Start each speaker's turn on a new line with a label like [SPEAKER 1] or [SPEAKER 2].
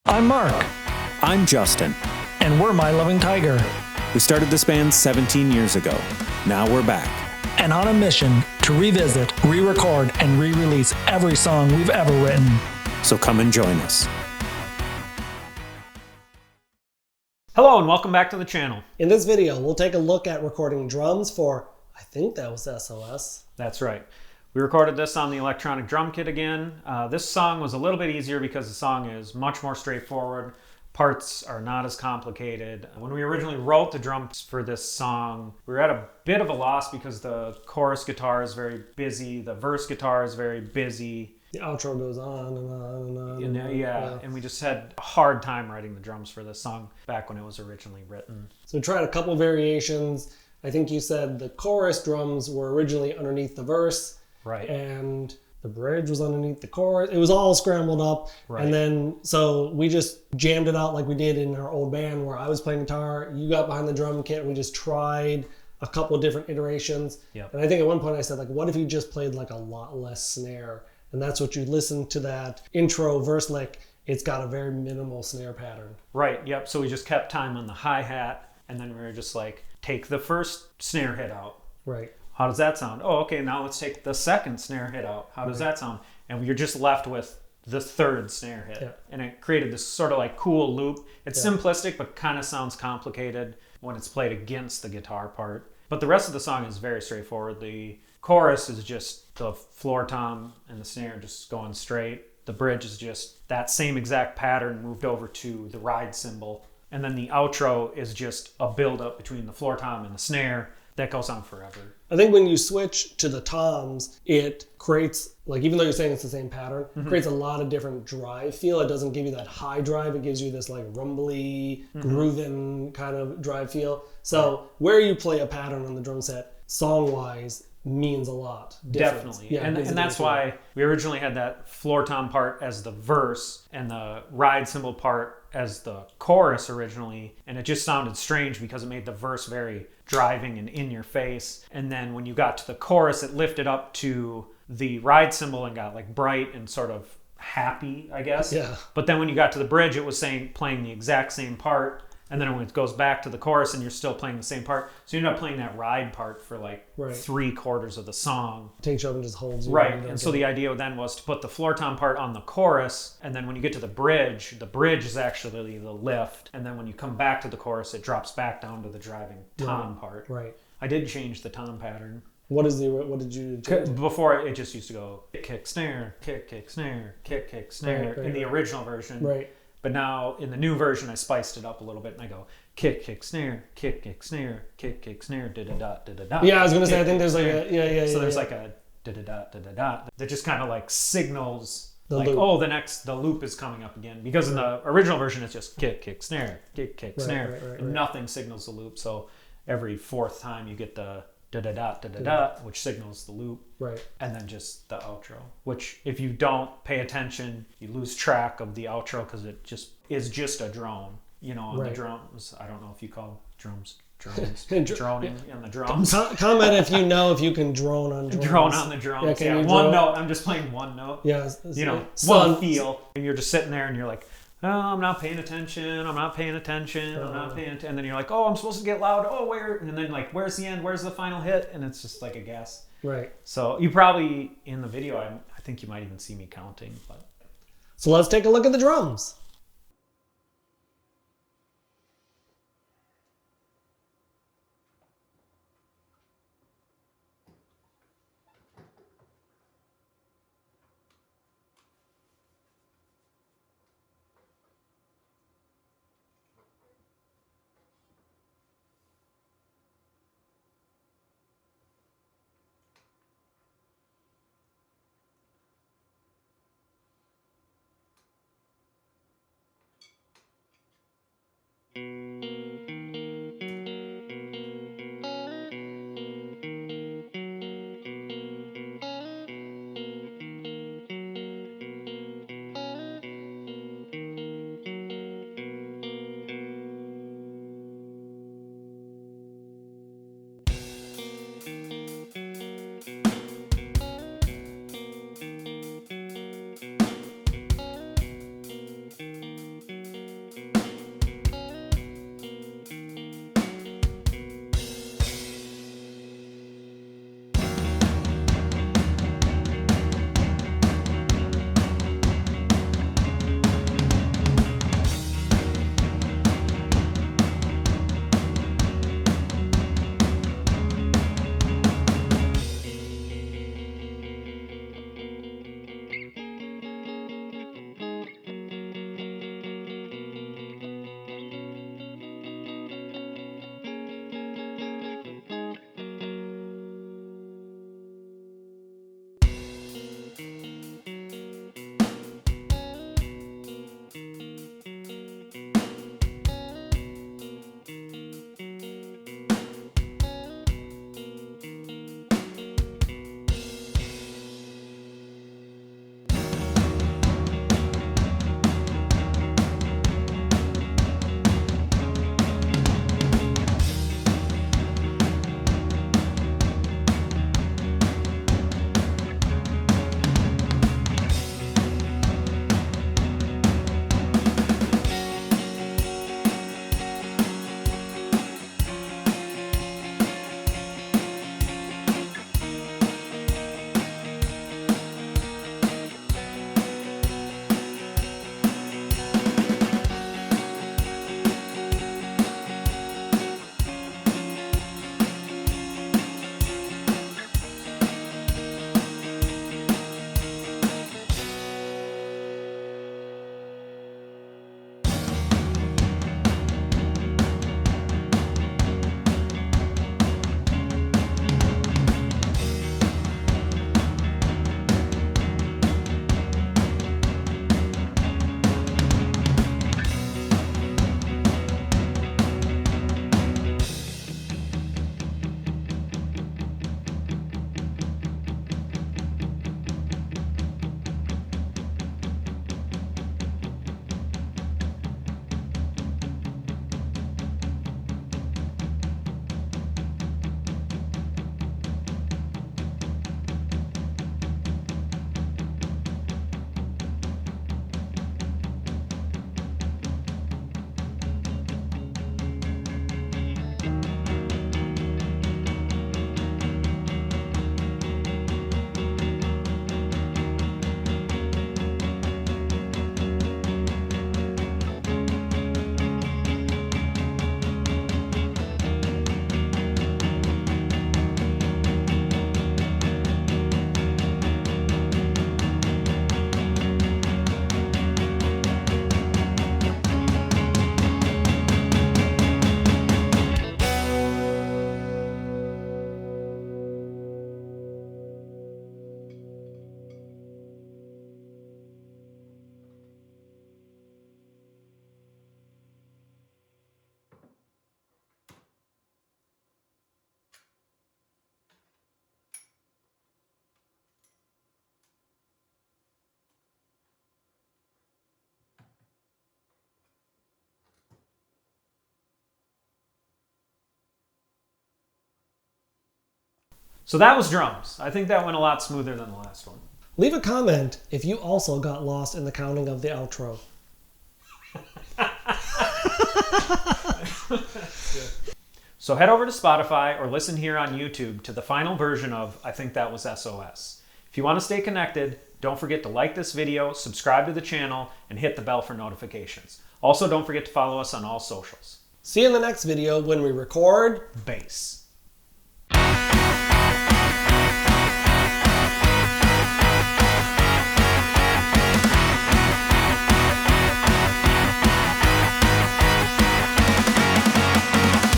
[SPEAKER 1] I'm Mark.
[SPEAKER 2] I'm Justin.
[SPEAKER 1] And we're My Loving Tiger.
[SPEAKER 2] We started this band 17 years ago. Now we're back.
[SPEAKER 1] And on a mission to revisit, re-record, and re-release every song we've ever written.
[SPEAKER 2] So come and join us.
[SPEAKER 3] Hello and welcome back to the channel.
[SPEAKER 4] In this video, we'll take a look at recording drums for I Think That Was S.O.S.
[SPEAKER 3] That's right. We recorded this on the electronic drum kit again. This song was a little bit easier because the song is much more straightforward. Parts are not as complicated. When we originally wrote the drums for this song, we were at a bit of a loss because the chorus guitar is very busy, the verse guitar is very busy.
[SPEAKER 4] The outro goes on and on and on.
[SPEAKER 3] And we just had a hard time writing the drums for this song back when it was originally written.
[SPEAKER 4] So we tried a couple variations. I think you said the chorus drums were originally underneath the verse.
[SPEAKER 3] Right.
[SPEAKER 4] And the bridge was underneath the chorus. It was all scrambled up.
[SPEAKER 3] Right.
[SPEAKER 4] And then, so we just jammed it out like we did in our old band where I was playing guitar, you got behind the drum kit, and we just tried a couple of different iterations.
[SPEAKER 3] Yep.
[SPEAKER 4] And I think at one point I said, like, what if you just played like a lot less snare? And that's what you listen to that intro verse lick. It's got a very minimal snare pattern.
[SPEAKER 3] Right, yep. So we just kept time on the hi-hat, and then we were just like, take the first snare hit out.
[SPEAKER 4] Right.
[SPEAKER 3] How does that sound? Oh, okay, now let's take the second snare hit out. How does that sound? And you're just left with the third snare hit.
[SPEAKER 4] Yeah.
[SPEAKER 3] And it created this sort of like cool loop. It's simplistic, but kind of sounds complicated when it's played against the guitar part. But the rest of the song is very straightforward. The chorus is just the floor tom and the snare just going straight. The bridge is just that same exact pattern moved over to the ride cymbal. And then the outro is just a build-up between the floor tom and the snare that goes on forever.
[SPEAKER 4] I think when you switch to the toms, it creates, like, even though you're saying it's the same pattern, creates a lot of different drive feel. It doesn't give you that high drive. It gives you this like rumbly, grooving kind of drive feel. So where you play a pattern on the drum set, song-wise, means a lot.
[SPEAKER 3] Definitely.
[SPEAKER 4] Yeah,
[SPEAKER 3] and that's why we originally had that floor tom part as the verse and the ride cymbal part as the chorus originally, and it just sounded strange because it made the verse very driving and in your face. And then when you got to the chorus, it lifted up to the ride cymbal and got like bright and sort of happy, I guess.
[SPEAKER 4] Yeah.
[SPEAKER 3] But then when you got to the bridge, it was playing the exact same part. And then when it goes back to the chorus and you're still playing the same part, so you end up playing that ride part for like 3/4 of the song.
[SPEAKER 4] Takes you up and just holds you.
[SPEAKER 3] Right, and so the idea then was to put the floor tom part on the chorus, and then when you get to the bridge is actually the lift, and then when you come back to the chorus, it drops back down to the driving tom part.
[SPEAKER 4] Right.
[SPEAKER 3] I did change the tom pattern.
[SPEAKER 4] What did you change?
[SPEAKER 3] Before it just used to go kick, snare, kick, snare, kick, snare in the original version.
[SPEAKER 4] Right.
[SPEAKER 3] But now in the new version, I spiced it up a little bit, and I go kick, snare, kick, snare, kick, snare, da-da-da, da-da-da.
[SPEAKER 4] Yeah, I was gonna say, I think there's like a
[SPEAKER 3] So there's like a da-da-da, da-da-da that just kind of like signals
[SPEAKER 4] the
[SPEAKER 3] like,
[SPEAKER 4] loop.
[SPEAKER 3] oh, the loop is coming up again. Because in the original version, it's just kick, snare, kick, snare, and nothing signals the loop. So every fourth time you get the da-da-da, da-da-da, which signals the loop.
[SPEAKER 4] Right.
[SPEAKER 3] And then just the outro, which if you don't pay attention, you lose track of the outro because it just is just a drone, on the drums. I don't know if you call drones, droning on the drums.
[SPEAKER 4] Comment if you can drone on drums.
[SPEAKER 3] Drone on the drums. Yeah, one note. I'm just playing one note.
[SPEAKER 4] Yeah.
[SPEAKER 3] One feel. And you're just sitting there and you're like, oh, I'm not paying attention. I'm not paying attention. And then you're like, oh, I'm supposed to get loud. Oh, where? And then like, where's the end? Where's the final hit? And it's just like a guess.
[SPEAKER 4] Right.
[SPEAKER 3] So you probably, in the video, I think you might even see me counting. But
[SPEAKER 4] so let's take a look at the drums.
[SPEAKER 3] So that was drums. I think that went a lot smoother than the last one.
[SPEAKER 4] Leave a comment if you also got lost in the counting of the outro.
[SPEAKER 3] So head over to Spotify or listen here on YouTube to the final version of I Think That Was S.O.S. If you want to stay connected, don't forget to like this video, subscribe to the channel, and hit the bell for notifications. Also, don't forget to follow us on all socials.
[SPEAKER 4] See you in the next video when we record
[SPEAKER 3] Bass.